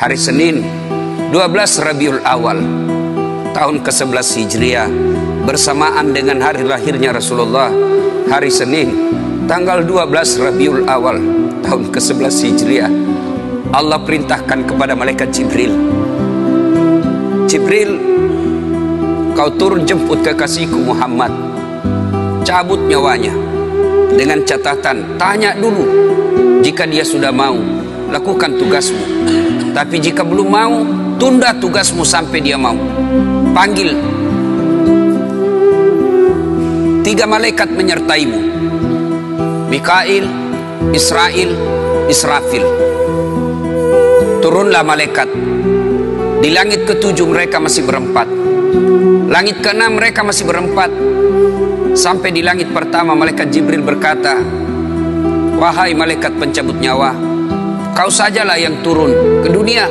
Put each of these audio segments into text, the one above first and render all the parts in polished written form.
hari Senin 12 Rabiul Awal tahun ke-11 Hijriah, bersamaan dengan hari lahirnya Rasulullah, hari Senin tanggal 12 Rabiul Awal tahun ke-11 Hijriah, Allah perintahkan kepada malaikat Jibril, Jibril, kau turun jemput kekasihku Muhammad, cabut nyawanya, dengan catatan tanya dulu, jika dia sudah mau lakukan tugasmu, tapi jika belum mau tunda tugasmu sampai dia mau. Panggil 3 malaikat menyertaimu, Mikail, Israel, Israfil. Turunlah malaikat. Di langit ke-7 mereka masih berempat, langit ke-6 mereka masih berempat. Sampai di langit pertama malaikat Jibril berkata, wahai malaikat pencabut nyawa, kau sajalah yang turun ke dunia.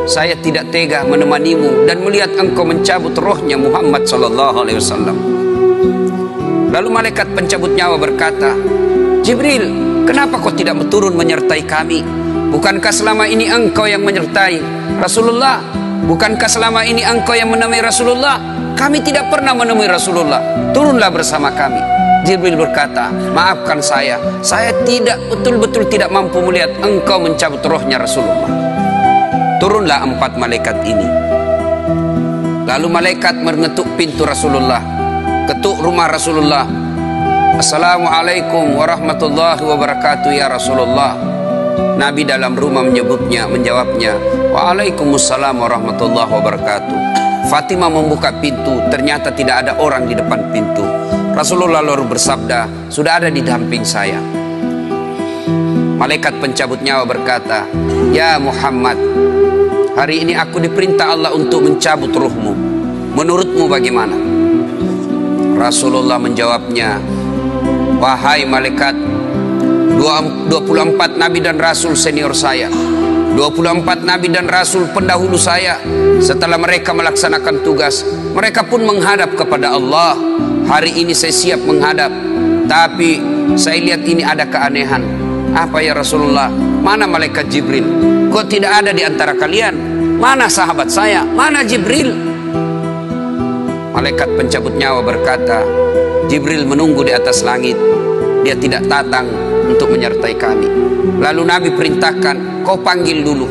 Saya tidak tega menemanimu dan melihat engkau mencabut rohnya Muhammad SAW. Lalu malaikat pencabut nyawa berkata, Jibril, kenapa kau tidak turun menyertai kami? Bukankah selama ini engkau yang menyertai Rasulullah? Bukankah selama ini engkau yang menemui Rasulullah? Kami tidak pernah menemui Rasulullah. Turunlah bersama kami. Jibril berkata, maafkan saya tidak betul-betul tidak mampu melihat engkau mencabut rohnya Rasulullah. Turunlah 4 malaikat ini. Lalu malaikat mengetuk pintu Rasulullah, ketuk rumah Rasulullah. Assalamualaikum warahmatullahi wabarakatuh ya Rasulullah. Nabi dalam rumah menjawabnya, waalaikumsalam warahmatullahi wabarakatuh. Fatimah membuka pintu, ternyata tidak ada orang di depan pintu. Rasulullah lalu bersabda, sudah ada di samping saya. Malaikat pencabut nyawa berkata, ya Muhammad, hari ini aku diperintah Allah untuk mencabut ruhmu. Menurutmu bagaimana? Rasulullah menjawabnya, wahai malaikat, 24 nabi dan rasul senior saya, 24 nabi dan rasul pendahulu saya, setelah mereka melaksanakan tugas, mereka pun menghadap kepada Allah. Hari ini saya siap menghadap, tapi saya lihat ini ada keanehan. Apa ya Rasulullah? Mana malaikat Jibril? Kok tidak ada di antara kalian? Mana sahabat saya? Mana Jibril? Malaikat pencabut nyawa berkata, Jibril menunggu di atas langit, dia tidak datang untuk menyertai kami. Lalu Nabi perintahkan, kau panggil dulu,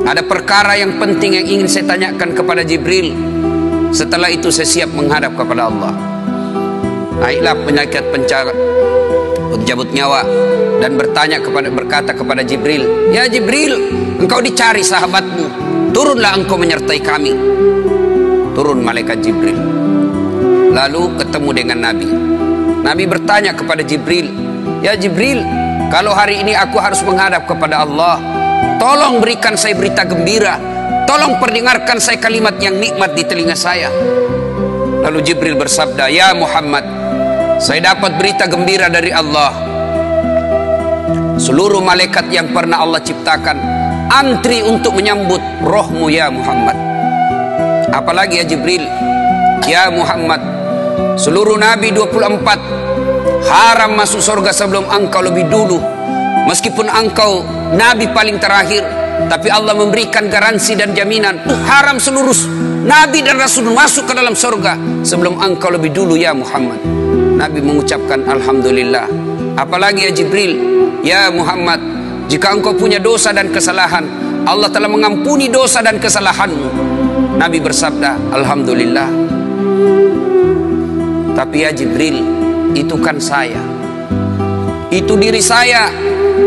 ada perkara yang penting yang ingin saya tanyakan kepada Jibril. Setelah itu saya siap menghadap kepada Allah. Naiklah malaikat pencabut nyawa dan berkata kepada Jibril, ya Jibril, engkau dicari sahabatmu, turunlah engkau menyertai kami. Turun malaikat Jibril, lalu ketemu dengan Nabi. Nabi bertanya kepada Jibril, ya Jibril, kalau hari ini aku harus menghadap kepada Allah, tolong berikan saya berita gembira, tolong perdengarkan saya kalimat yang nikmat di telinga saya. Lalu Jibril bersabda, ya Muhammad, saya dapat berita gembira dari Allah. Seluruh malaikat yang pernah Allah ciptakan antri untuk menyambut rohmu ya Muhammad. Apalagi ya Jibril, ya Muhammad, seluruh nabi 24 haram masuk surga sebelum engkau lebih dulu. Meskipun engkau nabi paling terakhir, tapi Allah memberikan garansi dan jaminan, haram seluruh nabi dan rasul masuk ke dalam surga sebelum engkau lebih dulu ya Muhammad. Nabi mengucapkan alhamdulillah. Apalagi ya Jibril, ya Muhammad, jika engkau punya dosa dan kesalahan, Allah telah mengampuni dosa dan kesalahanmu. Nabi bersabda alhamdulillah. Tapi ya Jibril, itu kan saya, itu diri saya.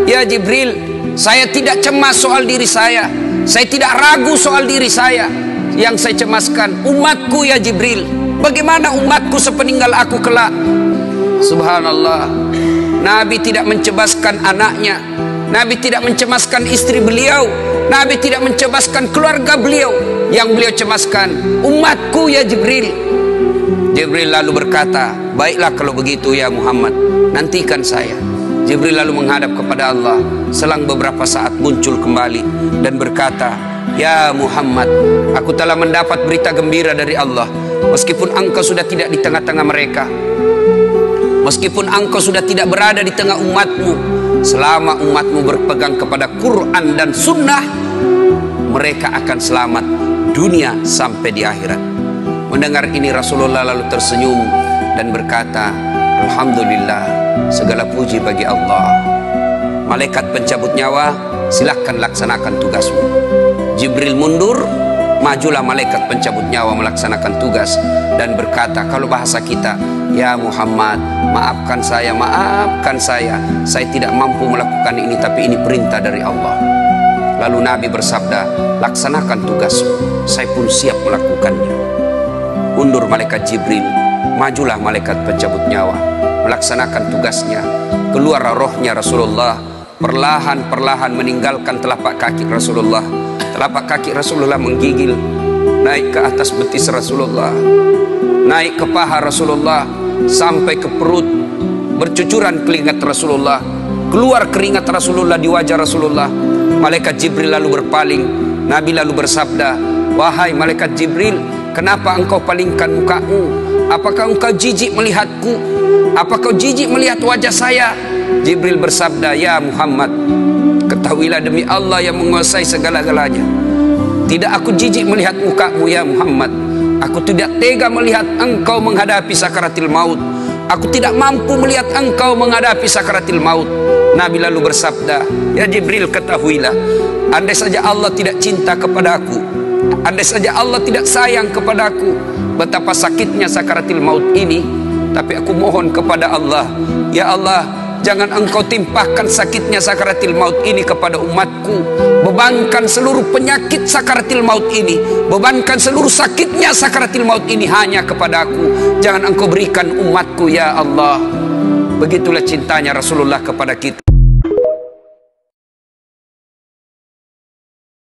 Ya Jibril, saya tidak cemas soal diri saya tidak ragu soal diri saya. Yang saya cemaskan umatku ya Jibril. Bagaimana umatku sepeninggal aku kelak? Subhanallah, Nabi tidak mencemaskan anaknya, Nabi tidak mencemaskan istri beliau, Nabi tidak mencemaskan keluarga beliau. Yang beliau cemaskan umatku ya Jibril. Jibril lalu berkata, baiklah kalau begitu ya Muhammad, nantikan saya. Jibril lalu menghadap kepada Allah. Selang beberapa saat muncul kembali dan berkata, ya Muhammad, aku telah mendapat berita gembira dari Allah. Meskipun engkau sudah tidak di tengah-tengah mereka, Meskipun engkau sudah tidak berada di tengah umatmu, selama umatmu berpegang kepada Quran dan Sunnah, mereka akan selamat dunia sampai di akhirat. Mendengar ini Rasulullah lalu tersenyum dan berkata, Alhamdulillah, segala puji bagi Allah. Malaikat pencabut nyawa, silahkan laksanakan tugasmu. Jibril mundur, majulah malaikat pencabut nyawa melaksanakan tugas dan berkata, kalau bahasa kita, ya Muhammad, maafkan saya, saya tidak mampu melakukan ini, tapi ini perintah dari Allah. Lalu Nabi bersabda, laksanakan tugasmu, saya pun siap melakukannya. Mundur malaikat Jibril, majulah malaikat pencabut nyawa melaksanakan tugasnya. Keluar rohnya Rasulullah, perlahan-perlahan meninggalkan telapak kaki Rasulullah. Telapak kaki Rasulullah menggigil, naik ke atas betis Rasulullah, naik ke paha Rasulullah, sampai ke perut. Bercucuran keringat Rasulullah, keluar keringat Rasulullah di wajah Rasulullah. Malaikat Jibril lalu berpaling. Nabi lalu bersabda, wahai malaikat Jibril, kenapa engkau palingkan mukamu? Apakah engkau jijik melihatku? Apakah kau jijik melihat wajah saya? Jibril bersabda, ya Muhammad, ketahuilah demi Allah yang menguasai segala-galanya, tidak aku jijik melihat mukamu ya Muhammad. Aku tidak tega melihat engkau menghadapi sakaratil maut. Aku tidak mampu melihat engkau menghadapi sakaratil maut. Nabi lalu bersabda, ya Jibril, ketahuilah, andai saja Allah tidak cinta kepada aku, andai saja Allah tidak sayang kepada aku, betapa sakitnya sakaratil maut ini, tapi aku mohon kepada Allah, ya Allah, jangan engkau timpahkan sakitnya sakaratil maut ini kepada umatku. Bebankan seluruh penyakit sakaratil maut ini, bebankan seluruh sakitnya sakaratil maut ini hanya kepada aku. Jangan engkau berikan umatku ya Allah. Begitulah cintanya Rasulullah kepada kita.